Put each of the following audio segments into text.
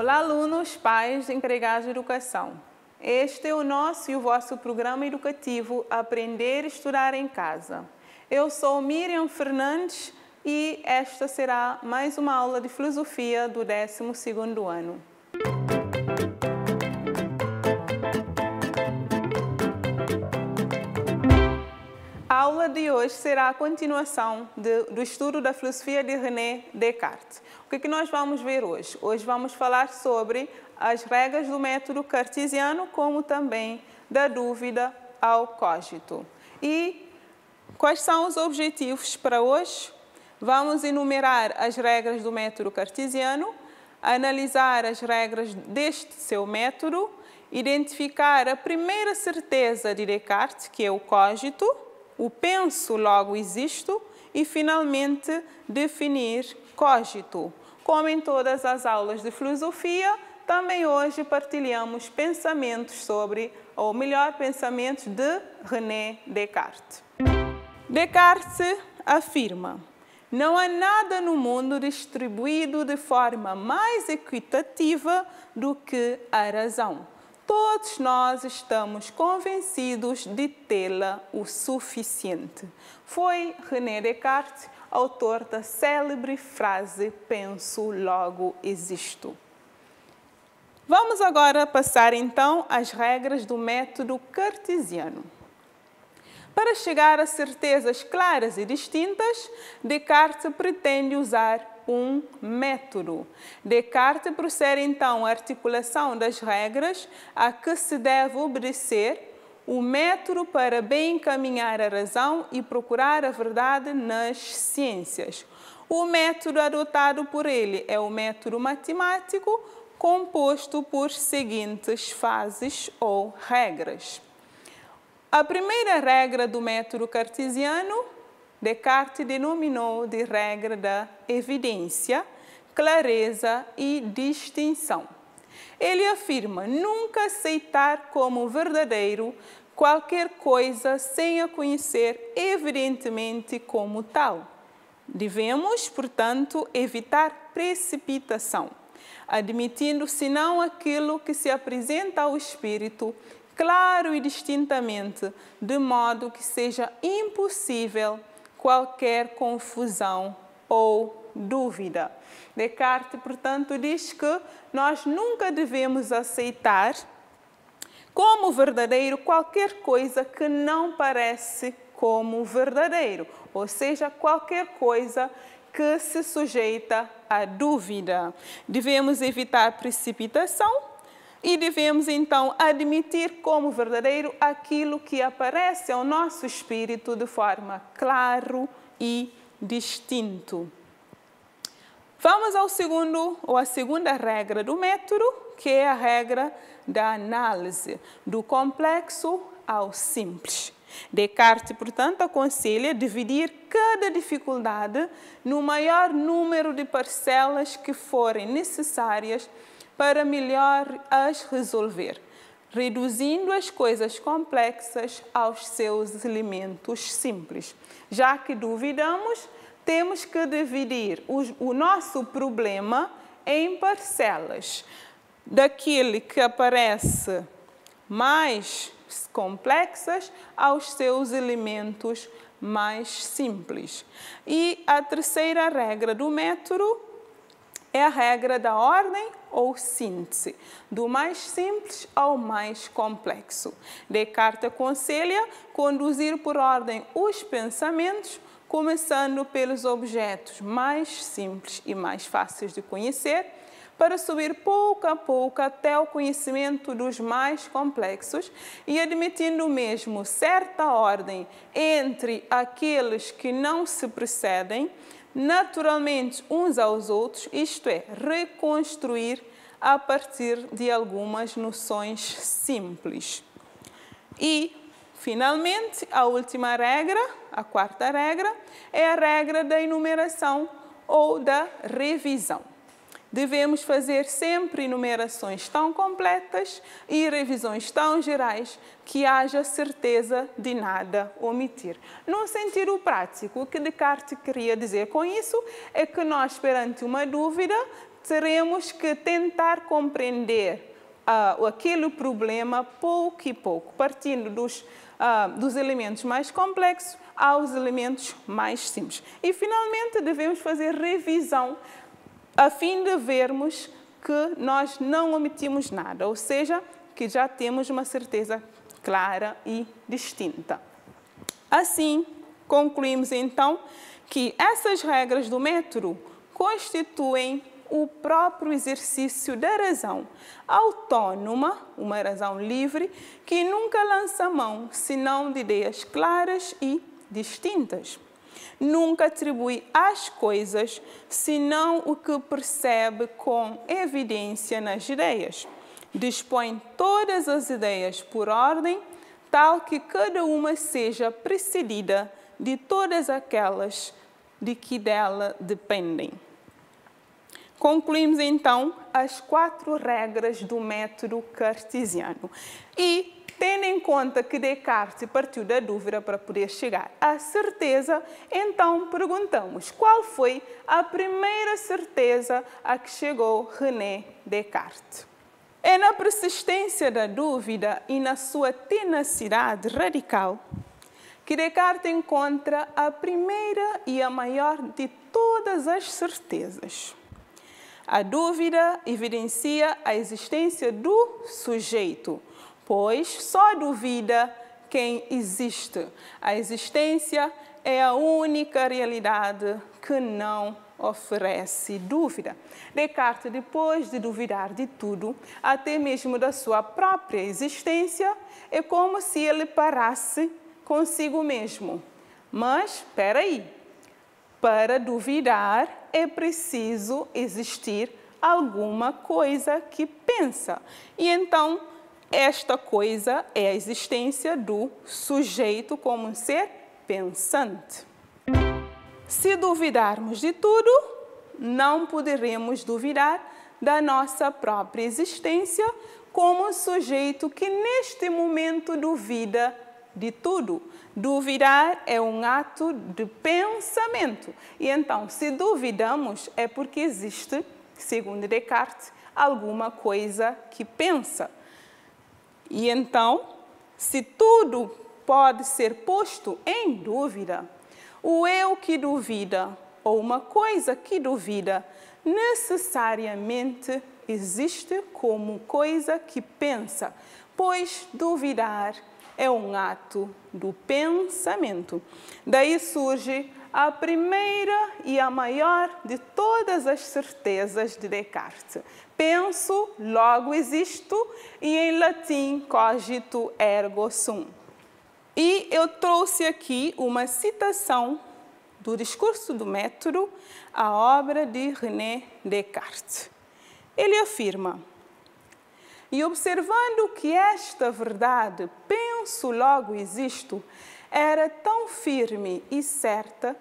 Olá, alunos, pais, empregados de educação. Este é o nosso e o vosso programa educativo Aprender e Estudar em Casa. Eu sou Miriam Fernandes e esta será mais uma aula de filosofia do 12º ano. A aula de hoje será a continuação do estudo da filosofia de René Descartes. O que nós vamos ver hoje? Hoje vamos falar sobre as regras do método cartesiano, como também da dúvida ao cogito. E quais são os objetivos para hoje? Vamos enumerar as regras do método cartesiano, analisar as regras deste seu método, identificar a primeira certeza de Descartes, que é o cogito, o penso, logo existo, e finalmente definir cogito. Como em todas as aulas de filosofia, também hoje partilhamos pensamentos sobre, ou melhor, pensamentos de René Descartes. Descartes afirma: não há nada no mundo distribuído de forma mais equitativa do que a razão. Todos nós estamos convencidos de tê-la o suficiente. Foi René Descartes, autor da célebre frase penso, logo existo. Vamos agora passar então às regras do método cartesiano. Para chegar a certezas claras e distintas, Descartes pretende usar um método. Descartes procede então à articulação das regras a que se deve obedecer, o método para bem encaminhar a razão e procurar a verdade nas ciências. O método adotado por ele é o método matemático, composto por seguintes fases ou regras. A primeira regra do método cartesiano, Descartes denominou de regra da evidência, clareza e distinção. Ele afirma nunca aceitar como verdadeiro qualquer coisa sem a conhecer evidentemente como tal. Devemos, portanto, evitar precipitação, admitindo senão aquilo que se apresenta ao espírito claro e distintamente, de modo que seja impossível qualquer confusão ou dúvida. Descartes, portanto, diz que nós nunca devemos aceitar como verdadeiro qualquer coisa que não parece como verdadeiro, ou seja, qualquer coisa que se sujeita à dúvida. Devemos evitar precipitação e devemos então admitir como verdadeiro aquilo que aparece ao nosso espírito de forma claro e distinto. Vamos ao segundo ou à segunda regra do método, que é a regra da análise, do complexo ao simples. Descartes, portanto, aconselha dividir cada dificuldade no maior número de parcelas que forem necessárias para melhor as resolver, reduzindo as coisas complexas aos seus elementos simples. Já que duvidamos, temos que dividir o nosso problema em parcelas, daquele que aparece mais complexas aos seus elementos mais simples. E a terceira regra do método é a regra da ordem ou síntese, do mais simples ao mais complexo. Descartes aconselha conduzir por ordem os pensamentos, começando pelos objetos mais simples e mais fáceis de conhecer, para subir pouco a pouco até o conhecimento dos mais complexos e admitindo mesmo certa ordem entre aqueles que não se precedem, naturalmente uns aos outros, isto é, reconstruir a partir de algumas noções simples. E, finalmente, a última regra, a quarta regra, é a regra da enumeração ou da revisão. devemos fazer sempre enumerações tão completas e revisões tão gerais que haja certeza de nada omitir. No sentido prático, o que Descartes queria dizer com isso é que nós, perante uma dúvida, teremos que tentar compreender aquele problema pouco e pouco, partindo dos elementos mais complexos aos elementos mais simples. E, finalmente, devemos fazer revisão a fim de vermos que nós não omitimos nada, ou seja, que já temos uma certeza clara e distinta. Assim, concluímos então que essas regras do método constituem o próprio exercício da razão autônoma, uma razão livre, que nunca lança mão senão de ideias claras e distintas. Nunca atribui às coisas senão o que percebe com evidência nas ideias. Dispõe todas as ideias por ordem, tal que cada uma seja precedida de todas aquelas de que dela dependem. Concluímos, então, as 4 regras do método cartesiano. E, tendo em conta que Descartes partiu da dúvida para poder chegar à certeza, então perguntamos qual foi a primeira certeza a que chegou René Descartes. É na persistência da dúvida e na sua tenacidade radical que Descartes encontra a primeira e a maior de todas as certezas. A dúvida evidencia a existência do sujeito, pois só duvida quem existe. A existência é a única realidade que não oferece dúvida. Descartes, depois de duvidar de tudo, até mesmo da sua própria existência, é como se ele parasse consigo mesmo. Mas, espera aí, para duvidar é preciso existir alguma coisa que pensa. E então, esta coisa é a existência do sujeito como um ser pensante. Se duvidarmos de tudo, não poderemos duvidar da nossa própria existência como um sujeito que neste momento duvida de tudo. Duvidar é um ato de pensamento. E então, se duvidamos, é porque existe, segundo Descartes, alguma coisa que pensa. E então, se tudo pode ser posto em dúvida, o eu que duvida ou uma coisa que duvida necessariamente existe como coisa que pensa, pois duvidar é um ato do pensamento. Daí surge a primeira e a maior de todas as certezas de Descartes. Penso, logo existo, e em latim, cogito ergo sum. E eu trouxe aqui uma citação do Discurso do Método, a obra de René Descartes. Ele afirma: e observando que esta verdade, penso, logo existo, era tão firme e certa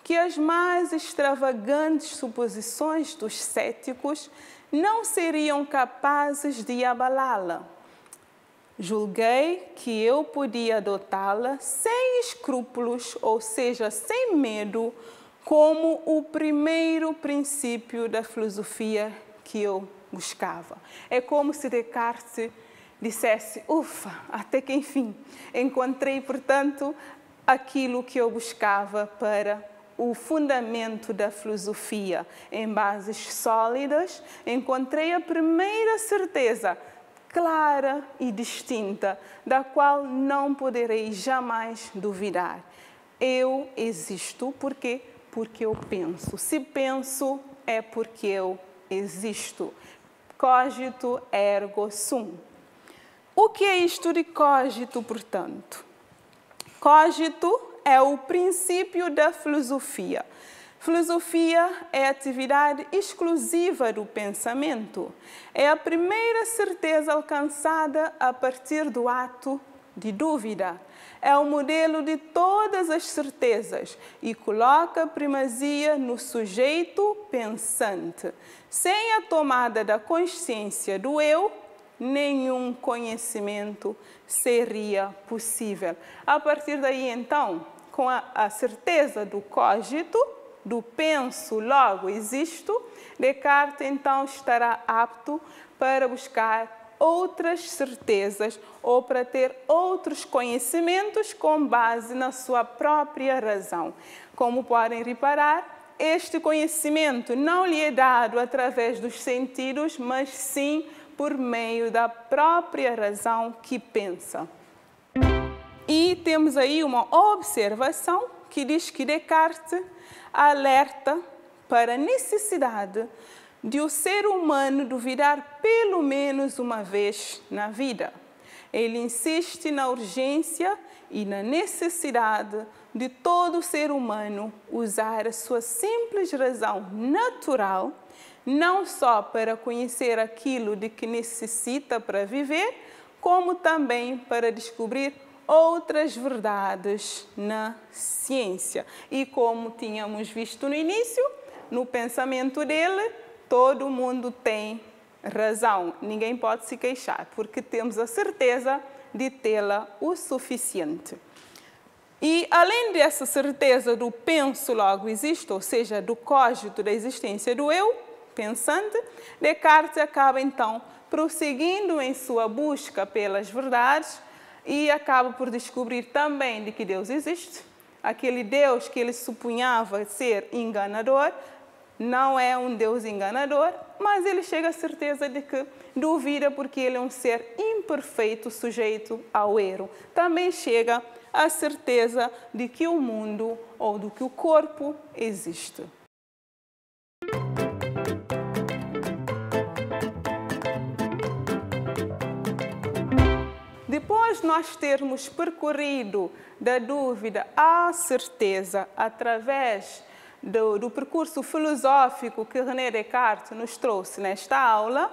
que as mais extravagantes suposições dos céticos não seriam capazes de abalá-la. Julguei que eu podia adotá-la sem escrúpulos, ou seja, sem medo, como o primeiro princípio da filosofia que eu buscava. É como se Descartes dissesse: ufa, até que enfim, encontrei, portanto, aquilo que eu buscava para o fundamento da filosofia. Em bases sólidas, encontrei a primeira certeza clara e distinta, da qual não poderei jamais duvidar. Eu existo porque eu penso. Se penso, é porque eu existo. Cogito ergo sum. O que é isto de cogito, portanto? Cogito é o princípio da filosofia. Filosofia é a atividade exclusiva do pensamento. É a primeira certeza alcançada a partir do ato de dúvida. é o modelo de todas as certezas e coloca primazia no sujeito pensante. Sem a tomada da consciência do eu, nenhum conhecimento seria possível. A partir daí, então, com a certeza do cogito, do penso, logo existo, Descartes, então, estará apto para buscar outras certezas ou para ter outros conhecimentos com base na sua própria razão. Como podem reparar, este conhecimento não lhe é dado através dos sentidos, mas sim por meio da própria razão que pensa. E temos aí uma observação que diz que Descartes alerta para a necessidade de o ser humano duvidar pelo menos uma vez na vida. Ele insiste na urgência e na necessidade de todo ser humano usar a sua simples razão natural, não só para conhecer aquilo de que necessita para viver, como também para descobrir outras verdades na ciência. E como tínhamos visto no início, no pensamento dele, todo mundo tem razão, ninguém pode se queixar, porque temos a certeza de tê-la o suficiente. E além dessa certeza do penso logo existo, ou seja, do cogito da existência do eu, pensante, Descartes acaba então prosseguindo em sua busca pelas verdades e acaba por descobrir também de que Deus existe. Aquele Deus que ele supunhava ser enganador, não é um Deus enganador, mas ele chega à certeza de que duvida porque ele é um ser imperfeito, sujeito ao erro. Também chega à certeza de que o mundo ou de que o corpo existe. Depois de nós termos percorrido da dúvida à certeza através do percurso filosófico que René Descartes nos trouxe nesta aula,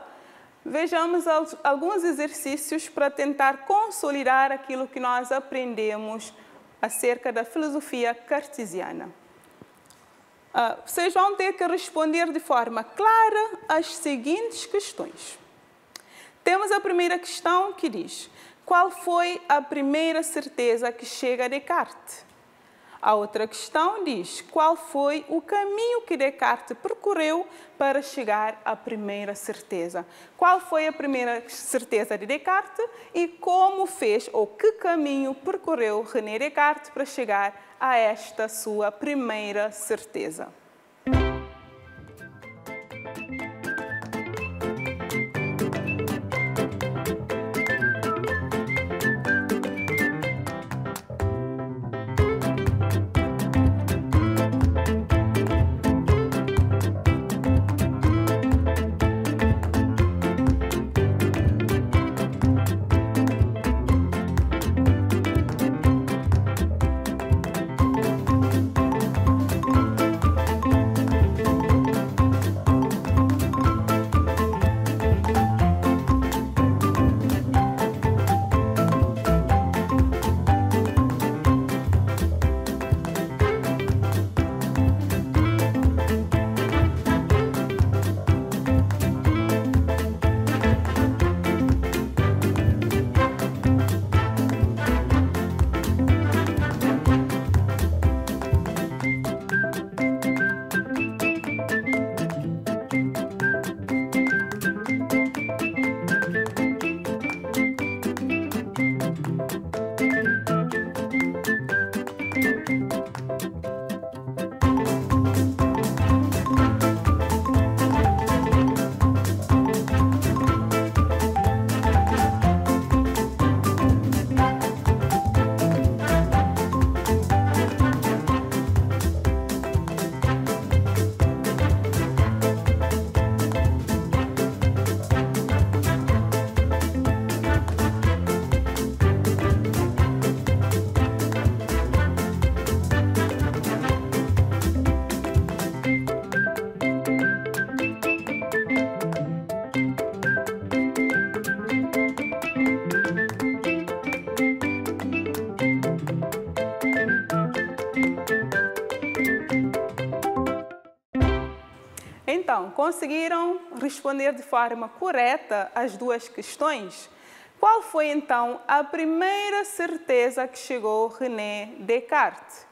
vejamos alguns exercícios para tentar consolidar aquilo que nós aprendemos acerca da filosofia cartesiana. Vocês vão ter que responder de forma clara as seguintes questões. Temos a primeira questão que diz: qual foi a primeira certeza que chega a Descartes? A outra questão diz: qual foi o caminho que Descartes percorreu para chegar à primeira certeza? Qual foi a primeira certeza de Descartes e como fez ou que caminho percorreu René Descartes para chegar a esta sua primeira certeza? Então, conseguiram responder de forma correta as duas questões? Qual foi, então, a primeira certeza que chegou René Descartes?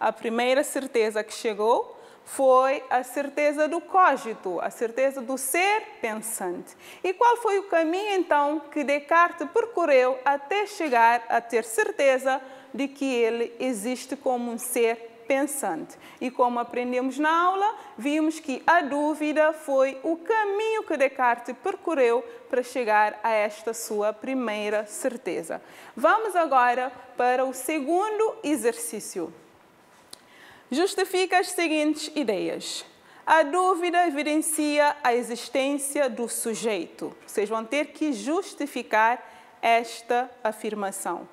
A primeira certeza que chegou foi a certeza do cogito, a certeza do ser pensante. E qual foi o caminho, então, que Descartes percorreu até chegar a ter certeza de que ele existe como um ser pensante? E como aprendemos na aula, vimos que a dúvida foi o caminho que Descartes percorreu para chegar a esta sua primeira certeza. Vamos agora para o segundo exercício. Justifica as seguintes ideias. A dúvida evidencia a existência do sujeito. Vocês vão ter que justificar esta afirmação.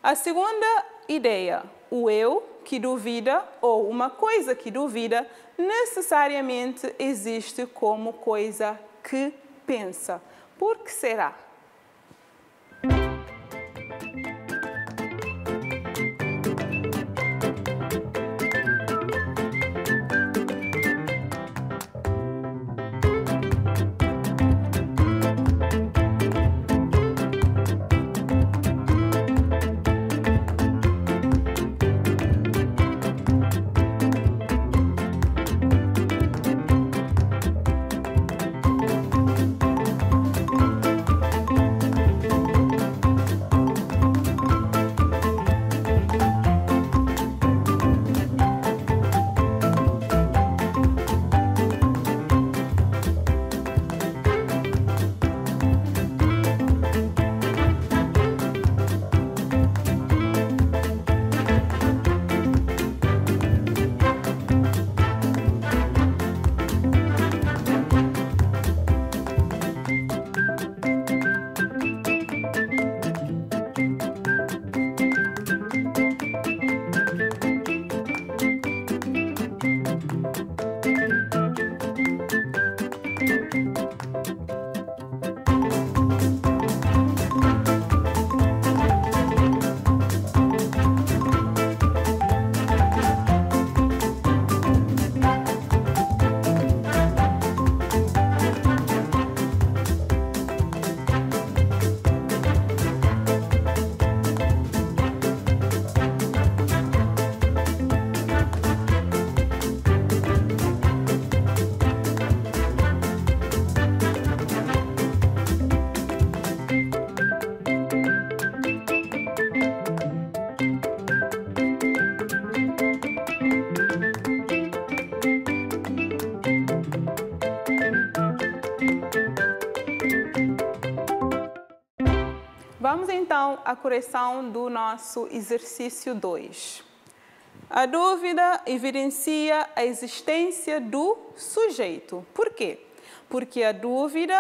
A segunda ideia, o eu que duvida ou uma coisa que duvida necessariamente existe como coisa que pensa. Por que será? Vamos então à correção do nosso exercício 2. A dúvida evidencia a existência do sujeito. Por quê? Porque a dúvida,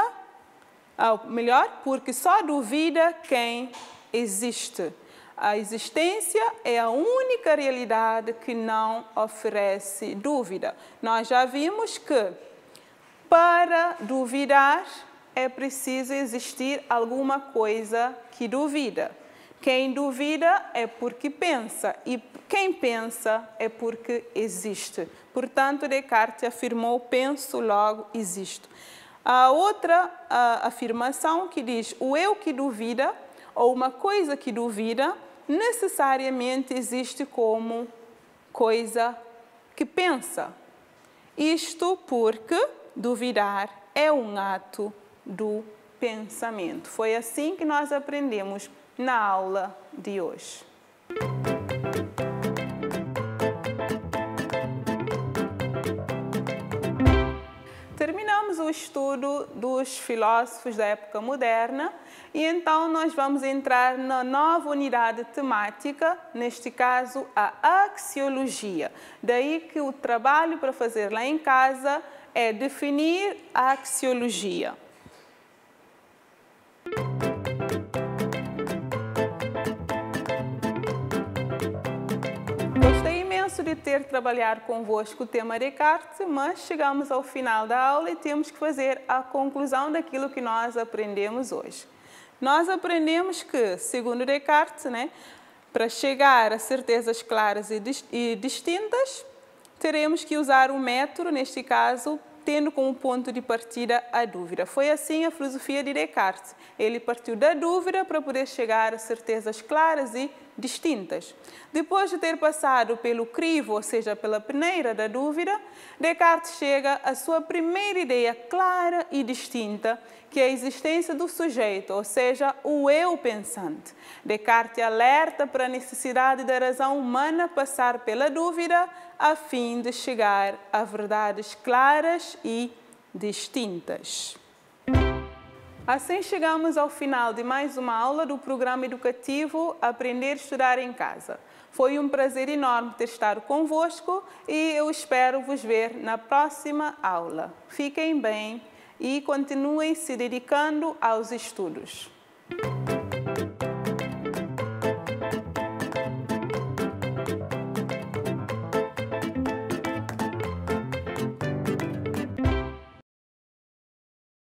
porque só duvida quem existe. A existência é a única realidade que não oferece dúvida. Nós já vimos que para duvidar é preciso existir alguma coisa que duvida. Quem duvida é porque pensa, e quem pensa é porque existe. Portanto, Descartes afirmou: penso, logo existo. A outra afirmação que diz: o eu que duvida, ou uma coisa que duvida, necessariamente existe como coisa que pensa. Isto porque duvidar é um ato do pensamento. Foi assim que nós aprendemos na aula de hoje. Terminamos o estudo dos filósofos da época moderna e então nós vamos entrar na nova unidade temática, neste caso a axiologia. Daí que o trabalho para fazer lá em casa é definir a axiologia. Gostei imenso de ter trabalhado convosco o tema Descartes, mas chegamos ao final da aula e temos que fazer a conclusão daquilo que nós aprendemos hoje. Nós aprendemos que, segundo Descartes, para chegar a certezas claras e distintas, teremos que usar o método, neste caso, tendo como ponto de partida a dúvida. Foi assim a filosofia de Descartes. Ele partiu da dúvida para poder chegar a certezas claras e distintas. Depois de ter passado pelo crivo, ou seja, pela peneira da dúvida, Descartes chega à sua primeira ideia clara e distinta, que é a existência do sujeito, ou seja, o eu pensante. Descartes alerta para a necessidade da razão humana passar pela dúvida a fim de chegar a verdades claras e distintas. Assim chegamos ao final de mais uma aula do programa educativo Aprender a Estudar em Casa. Foi um prazer enorme ter estado convosco e eu espero vos ver na próxima aula. Fiquem bem e continuem se dedicando aos estudos.